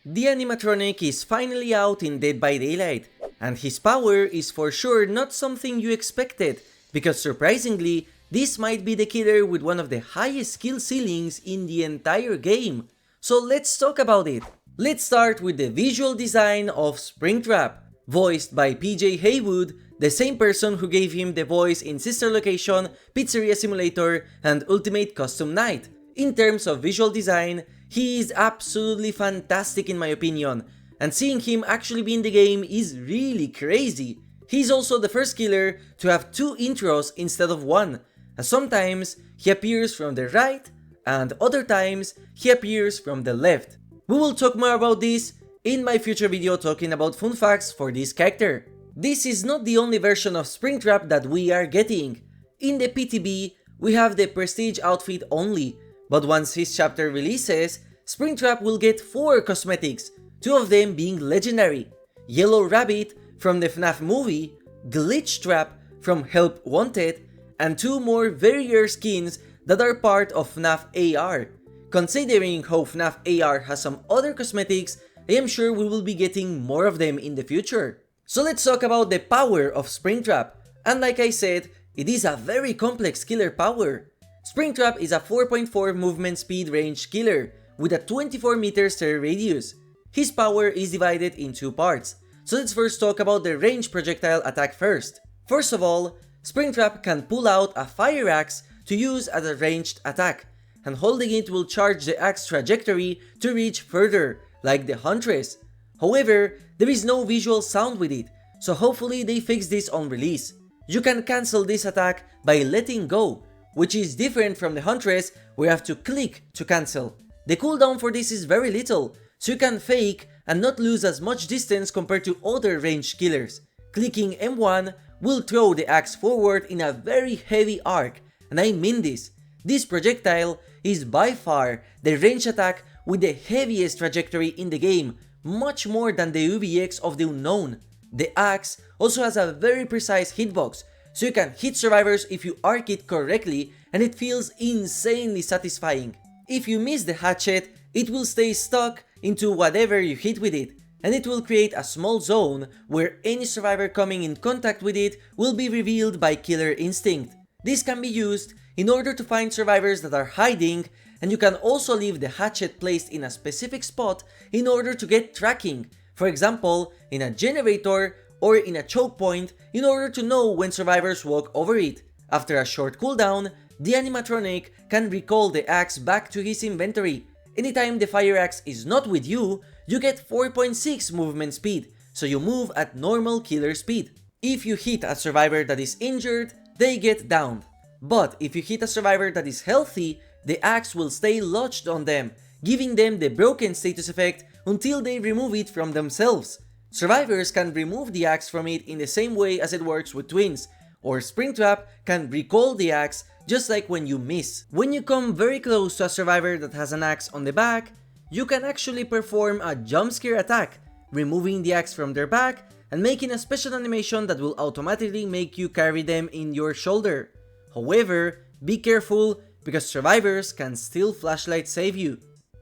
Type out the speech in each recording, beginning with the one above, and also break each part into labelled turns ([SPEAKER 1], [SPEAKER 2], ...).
[SPEAKER 1] The animatronic is finally out in Dead by Daylight, and his power is for sure not something you expected, because surprisingly, this might be the killer with one of the highest skill ceilings in the entire game. So let's talk about it. Let's start with the visual design of Springtrap, voiced by PJ Haywood, the same person who gave him the voice in Sister Location, Pizzeria Simulator, and Ultimate Custom Night. In terms of visual design, he is absolutely fantastic in my opinion, and seeing him actually be in the game is really crazy. He's also the first killer to have two intros instead of one, as sometimes he appears from the right, and other times he appears from the left. We will talk more about this in my future video talking about fun facts for this character. This is not the only version of Springtrap that we are getting. In the PTB, we have the Prestige outfit only, but once his chapter releases, Springtrap will get 4 cosmetics, 2 of them being legendary: Yellow Rabbit from the FNAF movie, Glitch Trap from Help Wanted, and 2 more very rare skins that are part of FNAF AR. Considering how FNAF AR has some other cosmetics, I am sure we will be getting more of them in the future. So let's talk about the power of Springtrap, and like I said, it is a very complex killer power. Springtrap is a 4.4 movement speed range killer with a 24 meters terror radius. His power is divided in 2 parts, so let's first talk about the range projectile attack first. First of all, Springtrap can pull out a fire axe to use as a ranged attack, and holding it will charge the axe trajectory to reach further, like the Huntress. However, there is no visual sound with it, so hopefully they fix this on release. You can cancel this attack by letting go, which is different from the Huntress where you have to click to cancel. The cooldown for this is very little, so you can fake and not lose as much distance compared to other ranged killers. Clicking M1 will throw the axe forward in a very heavy arc, and I mean this. This projectile is by far the range attack with the heaviest trajectory in the game, much more than the UVX of the Unknown. The axe also has a very precise hitbox, so you can hit survivors if you arc it correctly, and it feels insanely satisfying. If you miss the hatchet, it will stay stuck into whatever you hit with it, and it will create a small zone where any survivor coming in contact with it will be revealed by Killer Instinct. This can be used in order to find survivors that are hiding, and you can also leave the hatchet placed in a specific spot in order to get tracking, for example in a generator or in a choke point, in order to know when survivors walk over it. After a short cooldown, the animatronic can recall the axe back to his inventory. Anytime the fire axe is not with you, you get 4.6 movement speed, so you move at normal killer speed. If you hit a survivor that is injured, they get downed. But if you hit a survivor that is healthy, the axe will stay lodged on them, giving them the broken status effect until they remove it from themselves. Survivors can remove the axe from it in the same way as it works with twins, or Springtrap can recall the axe just like when you miss. When you come very close to a survivor that has an axe on the back, you can actually perform a jump scare attack, removing the axe from their back and making a special animation that will automatically make you carry them in your shoulder. However, be careful because survivors can still flashlight save you.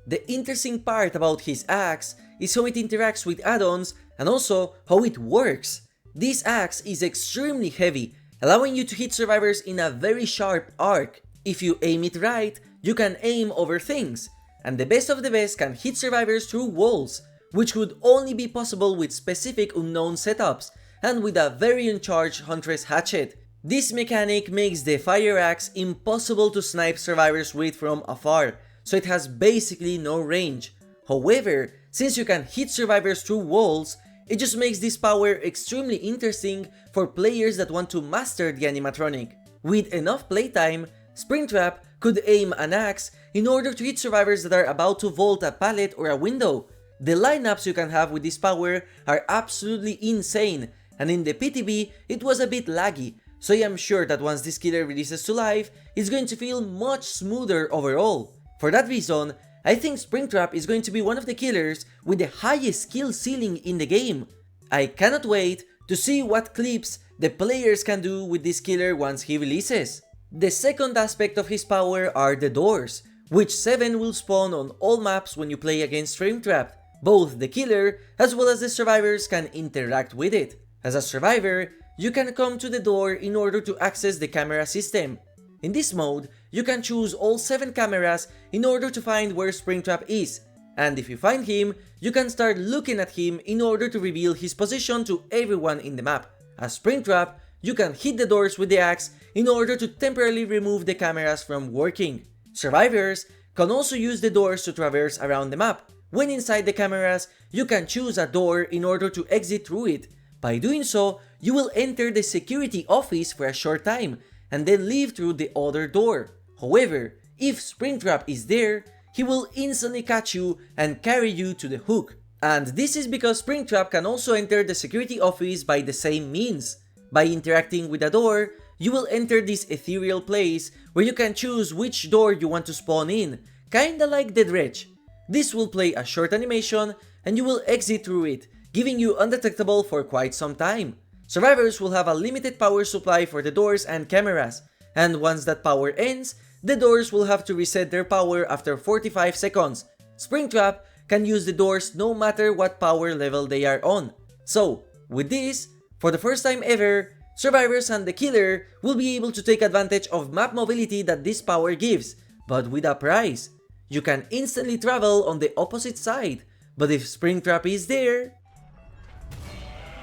[SPEAKER 1] The interesting part about his axe is how it interacts with add-ons and also how it works. This axe is extremely heavy, allowing you to hit survivors in a very sharp arc. If you aim it right, you can aim over things, and the best of the best can hit survivors through walls, which would only be possible with specific Unknown setups and with a very uncharged Huntress hatchet. This mechanic makes the fire axe impossible to snipe survivors with from afar, so it has basically no range. However, since you can hit survivors through walls, it just makes this power extremely interesting for players that want to master the animatronic. With enough playtime, Springtrap could aim an axe in order to hit survivors that are about to vault a pallet or a window. The lineups you can have with this power are absolutely insane, and in the PTB it was a bit laggy, so I am sure that once this killer releases to live, it's going to feel much smoother overall. For that reason, I think Springtrap is going to be one of the killers with the highest skill ceiling in the game. I cannot wait to see what clips the players can do with this killer once he releases. The second aspect of his power are the doors, which 7 will spawn on all maps when you play against Springtrap. Both the killer as well as the survivors can interact with it. As a survivor, you can come to the door in order to access the camera system. In this mode, you can choose all 7 cameras in order to find where Springtrap is, and if you find him, you can start looking at him in order to reveal his position to everyone in the map. As Springtrap, you can hit the doors with the axe in order to temporarily remove the cameras from working. Survivors can also use the doors to traverse around the map. When inside the cameras, you can choose a door in order to exit through it. By doing so, you will enter the security office for a short time, and then leave through the other door. However, if Springtrap is there, he will instantly catch you and carry you to the hook. And this is because Springtrap can also enter the security office by the same means. By interacting with a door, you will enter this ethereal place where you can choose which door you want to spawn in, kinda like the dredge. This will play a short animation and you will exit through it, giving you undetectable for quite some time. Survivors will have a limited power supply for the doors and cameras, and once that power ends, the doors will have to reset their power after 45 seconds. Springtrap can use the doors no matter what power level they are on. So, with this, for the first time ever, survivors and the killer will be able to take advantage of map mobility that this power gives, but with a price. You can instantly travel on the opposite side, but if Springtrap is there...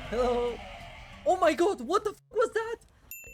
[SPEAKER 1] Hello? Oh my god, what the f was that?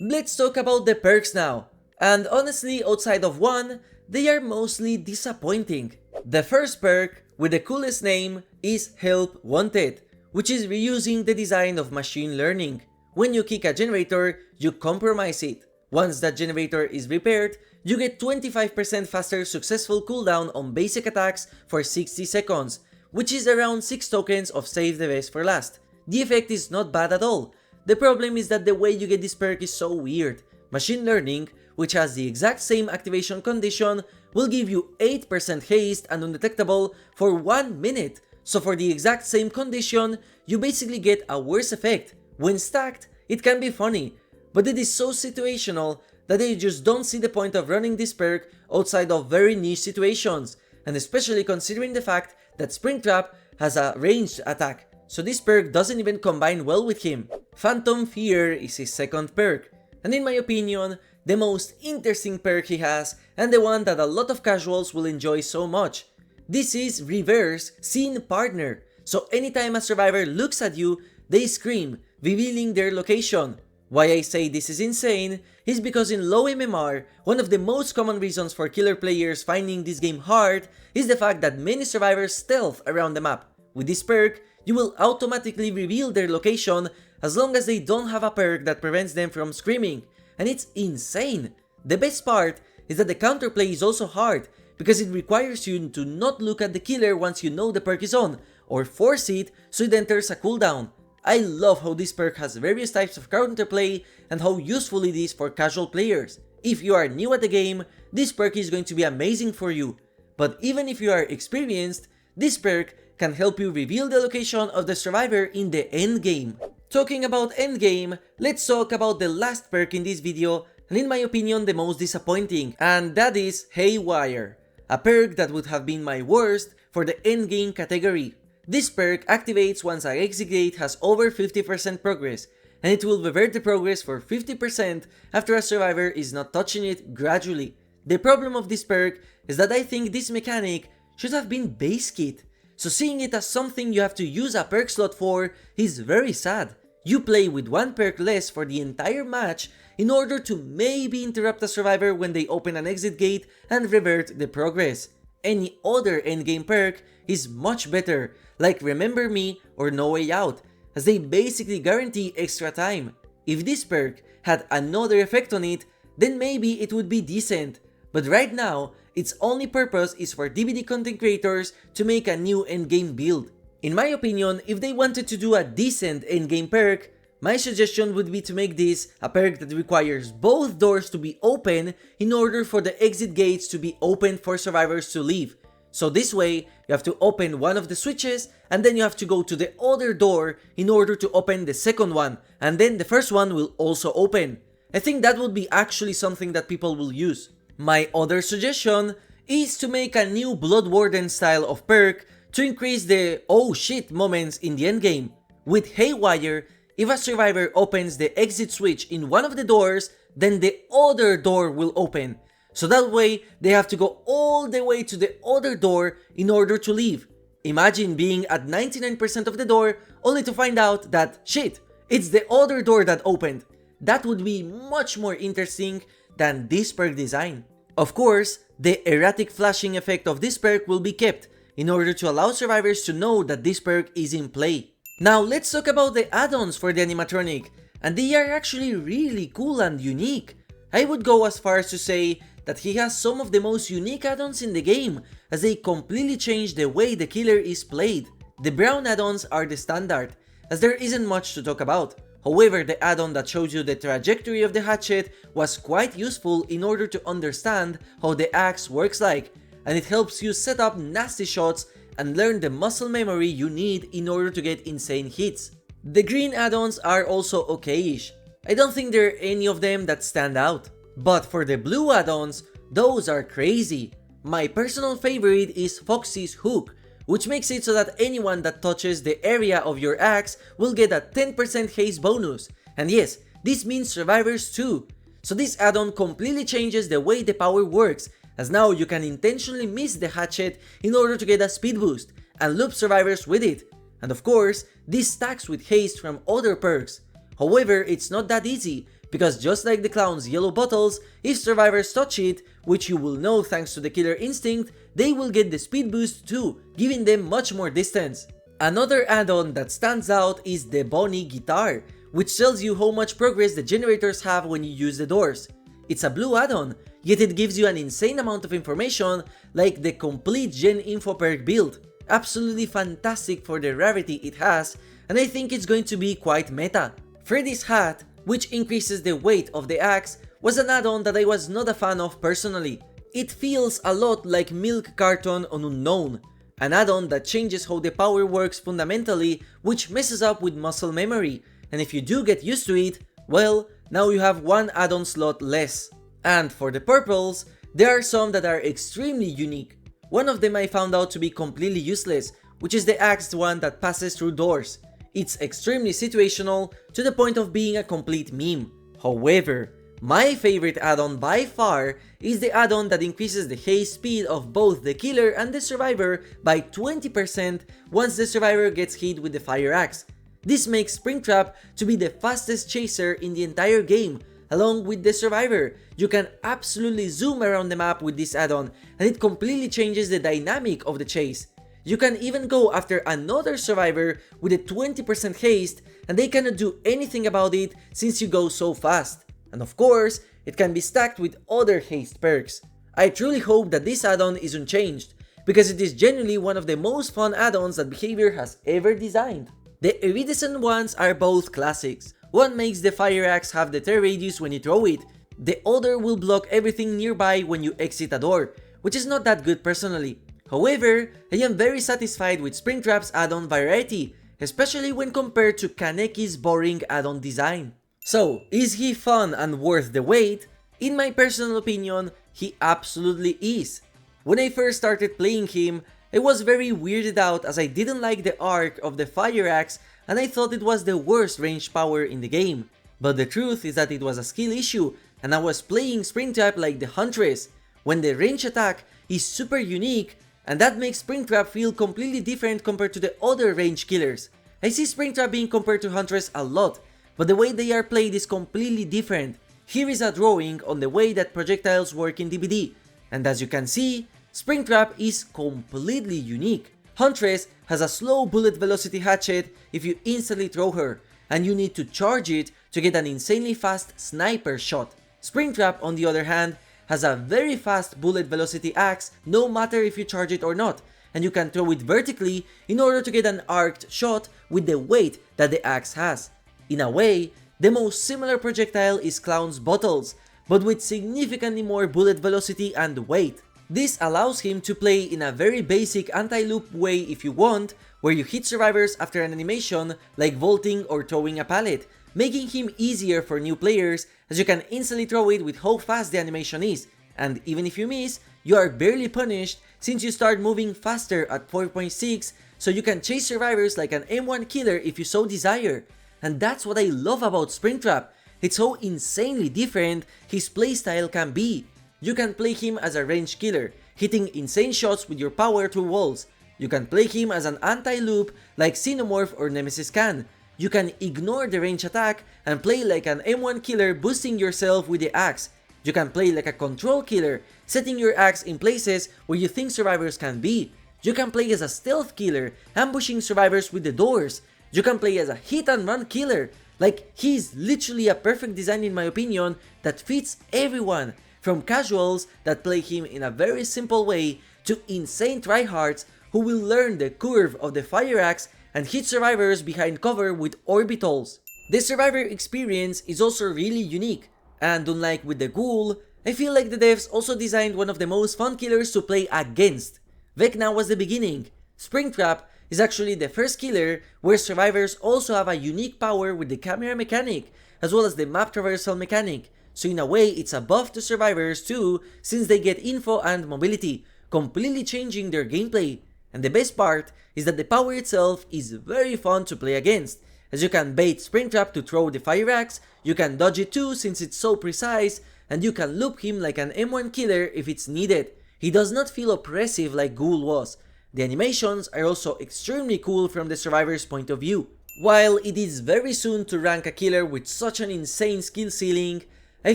[SPEAKER 1] Let's talk about the perks now. And honestly, outside of one, they are mostly disappointing. The first perk, with the coolest name, is Help Wanted, which is reusing the design of machine learning. When you kick a generator, you compromise it. Once that generator is repaired, you get 25% faster successful cooldown on basic attacks for 60 seconds, which is around 6 tokens of Save the Best for Last. The effect is not bad at all. The problem is that the way you get this perk is so weird. Machine Learning, which has the exact same activation condition, will give you 8% haste and undetectable for 1 minute. So for the exact same condition, you basically get a worse effect. When stacked, it can be funny, but it is so situational that I just don't see the point of running this perk outside of very niche situations, and especially considering the fact that Springtrap has a ranged attack, so this perk doesn't even combine well with him. Phantom Fear is his second perk, and in my opinion, the most interesting perk he has, and the one that a lot of casuals will enjoy so much. This is Reverse Scene Partner, so anytime a survivor looks at you, they scream, revealing their location. Why I say this is insane is because in low MMR, one of the most common reasons for killer players finding this game hard is the fact that many survivors stealth around the map. With this perk, you will automatically reveal their location as long as they don't have a perk that prevents them from screaming, and it's insane. The best part is that the counterplay is also hard because it requires you to not look at the killer once you know the perk is on, or force it so it enters a cooldown. I love how this perk has various types of counterplay and how useful it is for casual players. If you are new at the game, this perk is going to be amazing for you. But even if you are experienced, this perk can help you reveal the location of the survivor in the endgame. Talking about endgame, let's talk about the last perk in this video, and in my opinion the most disappointing, and that is Haywire, a perk that would have been my worst for the endgame category. This perk activates once our exit gate has over 50% progress, and it will revert the progress for 50% after a survivor is not touching it gradually. The problem of this perk is that I think this mechanic should have been base kit, so seeing it as something you have to use a perk slot for is very sad. You play with one perk less for the entire match in order to maybe interrupt a survivor when they open an exit gate and revert the progress. Any other endgame perk is much better, like Remember Me or No Way Out, as they basically guarantee extra time. If this perk had another effect on it, then maybe it would be decent, but right now, its only purpose is for DVD content creators to make a new endgame build. In my opinion, if they wanted to do a decent endgame perk, my suggestion would be to make this a perk that requires both doors to be open in order for the exit gates to be open for survivors to leave. So this way, you have to open one of the switches and then you have to go to the other door in order to open the second one, and then the first one will also open. I think that would be actually something that people will use. My other suggestion is to make a new Blood Warden style of perk to increase the oh shit moments in the endgame. With Haywire, if a survivor opens the exit switch in one of the doors, then the other door will open. So that way, they have to go all the way to the other door in order to leave. Imagine being at 99% of the door only to find out that shit, it's the other door that opened. That would be much more interesting than this perk design. Of course, the erratic flashing effect of this perk will be kept in order to allow survivors to know that this perk is in play. Now let's talk about the add-ons for the animatronic, and they are actually really cool and unique. I would go as far as to say that he has some of the most unique add-ons in the game, as they completely change the way the killer is played. The brown add-ons are the standard, as there isn't much to talk about. However, the add-on that shows you the trajectory of the hatchet was quite useful in order to understand how the axe works like, and it helps you set up nasty shots and learn the muscle memory you need in order to get insane hits. The green add-ons are also okayish. I don't think there are any of them that stand out. But for the blue add-ons, those are crazy. My personal favorite is Foxy's Hook, which makes it so that anyone that touches the area of your axe will get a 10% haste bonus. And yes, this means survivors too. So this add-on completely changes the way the power works, as now you can intentionally miss the hatchet in order to get a speed boost, and loop survivors with it. And of course, this stacks with haste from other perks. However, it's not that easy, because just like the clown's yellow bottles, if survivors touch it, which you will know thanks to the killer instinct, they will get the speed boost too, giving them much more distance. Another add-on that stands out is the Bonnie Guitar, which tells you how much progress the generators have when you use the doors. It's a blue add-on, yet it gives you an insane amount of information like the complete Gen Info perk build. Absolutely fantastic for the rarity it has, and I think it's going to be quite meta. Freddy's Hat, which increases the weight of the axe, was an add-on that I was not a fan of personally. It feels a lot like Milk Carton on Unknown, an add-on that changes how the power works fundamentally, which messes up with muscle memory, and if you do get used to it, well, now you have one add-on slot less. And for the purples, there are some that are extremely unique. One of them I found out to be completely useless, which is the axed one that passes through doors. It's extremely situational to the point of being a complete meme. However, my favorite add-on by far is the add-on that increases the haste speed of both the killer and the survivor by 20% once the survivor gets hit with the fire axe. This makes Springtrap to be the fastest chaser in the entire game, along with the survivor. You can absolutely zoom around the map with this add-on, and it completely changes the dynamic of the chase. You can even go after another survivor with a 20% haste, and they cannot do anything about it since you go so fast. And of course, it can be stacked with other haste perks. I truly hope that this add-on is unchanged, because it is genuinely one of the most fun add-ons that Behavior has ever designed. The iridescent ones are both classics. One makes the fire axe have the tear radius when you throw it, the other will block everything nearby when you exit a door, which is not that good personally. However, I am very satisfied with Springtrap's add-on variety, especially when compared to Kaneki's boring add-on design. So, is he fun and worth the wait? In my personal opinion, he absolutely is. When I first started playing him, I was very weirded out as I didn't like the arc of the fire axe and I thought it was the worst range power in the game. But the truth is that it was a skill issue and I was playing Springtrap like the Huntress, when the range attack is super unique and that makes Springtrap feel completely different compared to the other range killers. I see Springtrap being compared to Huntress a lot, but the way they are played is completely different. Here is a drawing on the way that projectiles work in DBD, and as you can see, Springtrap is completely unique. Huntress has a slow bullet velocity hatchet if you instantly throw her, and you need to charge it to get an insanely fast sniper shot. Springtrap, on the other hand, has a very fast bullet velocity axe no matter if you charge it or not, and you can throw it vertically in order to get an arced shot with the weight that the axe has. In a way, the most similar projectile is Clown's bottles, but with significantly more bullet velocity and weight. This allows him to play in a very basic anti-loop way if you want, where you hit survivors after an animation like vaulting or throwing a pallet, making him easier for new players as you can instantly throw it with how fast the animation is, and even if you miss, you are barely punished since you start moving faster at 4.6, so you can chase survivors like an M1 killer if you so desire. And that's what I love about Springtrap. It's how insanely different his playstyle can be. You can play him as a ranged killer, hitting insane shots with your power through walls. You can play him as an anti-loop like Xenomorph or Nemesis can. You can ignore the range attack and play like an M1 killer, boosting yourself with the axe. You can play like a control killer, setting your axe in places where you think survivors can be. You can play as a stealth killer, ambushing survivors with the doors. You can play as a hit and run killer. Like, he's literally a perfect design in my opinion that fits everyone, from casuals that play him in a very simple way to insane tryhards who will learn the curve of the fire axe and hit survivors behind cover with orbitals. The survivor experience is also really unique, and unlike with the ghoul, I feel like the devs also designed one of the most fun killers to play against. Vecna was the beginning. Springtrap is actually the first killer where survivors also have a unique power with the camera mechanic, as well as the map traversal mechanic, so in a way it's a buff to survivors too, since they get info and mobility, completely changing their gameplay. And the best part is that the power itself is very fun to play against, as you can bait Springtrap to throw the fire axe, you can dodge it too since it's so precise, and you can loop him like an M1 killer if it's needed. He does not feel oppressive like Ghoul was. The animations are also extremely cool from the survivor's point of view. While it is very soon to rank a killer with such an insane skill ceiling, I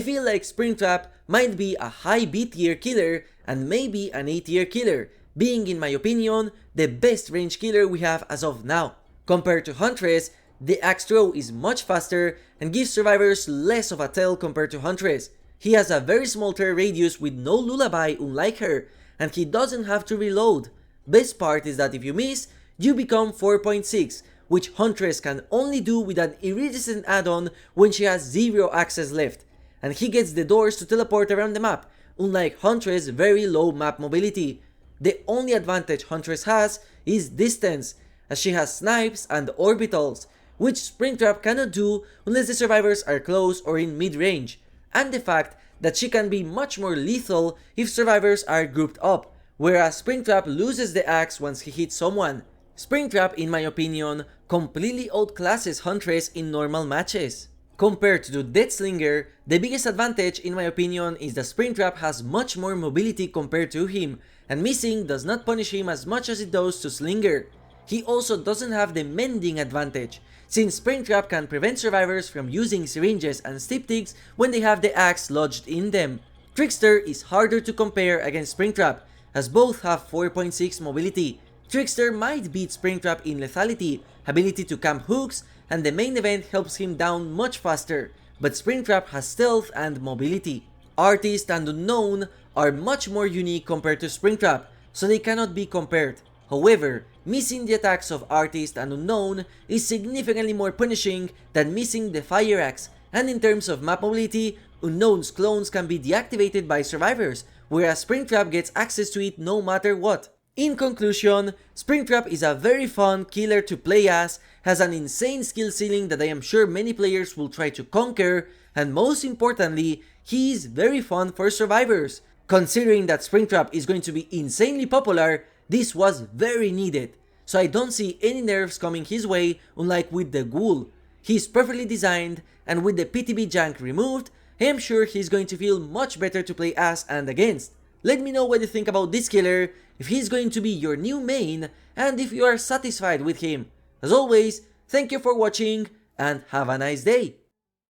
[SPEAKER 1] feel like Springtrap might be a high B tier killer and maybe an A tier killer, being in my opinion the best range killer we have as of now. Compared to Huntress, the axe throw is much faster and gives survivors less of a tell compared to Huntress. He has a very small tear radius with no lullaby unlike her, and he doesn't have to reload. Best part is that if you miss, you become 4.6, which Huntress can only do with an iridescent add-on when she has 0 access left, and he gets the doors to teleport around the map, unlike Huntress' very low map mobility. The only advantage Huntress has is distance, as she has snipes and orbitals, which Springtrap cannot do unless the survivors are close or in mid-range, and the fact that she can be much more lethal if survivors are grouped up, whereas Springtrap loses the axe once he hits someone. Springtrap, in my opinion, completely outclasses Huntress in normal matches. Compared to Deathslinger, the biggest advantage in my opinion is that Springtrap has much more mobility compared to him, and missing does not punish him as much as it does to Slinger. He also doesn't have the mending advantage, since Springtrap can prevent survivors from using syringes and styptics when they have the axe lodged in them. Trickster is harder to compare against Springtrap, as both have 4.6 mobility. Trickster might beat Springtrap in lethality, ability to camp hooks, and the main event helps him down much faster, but Springtrap has stealth and mobility. Artist and Unknown are much more unique compared to Springtrap, so they cannot be compared. However, missing the attacks of Artist and Unknown is significantly more punishing than missing the Fire Axe, and in terms of map mobility, Unknown's clones can be deactivated by survivors, whereas Springtrap gets access to it no matter what. In conclusion, Springtrap is a very fun killer to play as, has an insane skill ceiling that I am sure many players will try to conquer, and most importantly, he is very fun for survivors. Considering that Springtrap is going to be insanely popular, this was very needed, so I don't see any nerfs coming his way unlike with the Ghoul. He's perfectly designed, and with the PTB jank removed, I am sure he's going to feel much better to play as and against. Let me know what you think about this killer, if he's going to be your new main, and if you are satisfied with him. As always, thank you for watching, and have a nice day!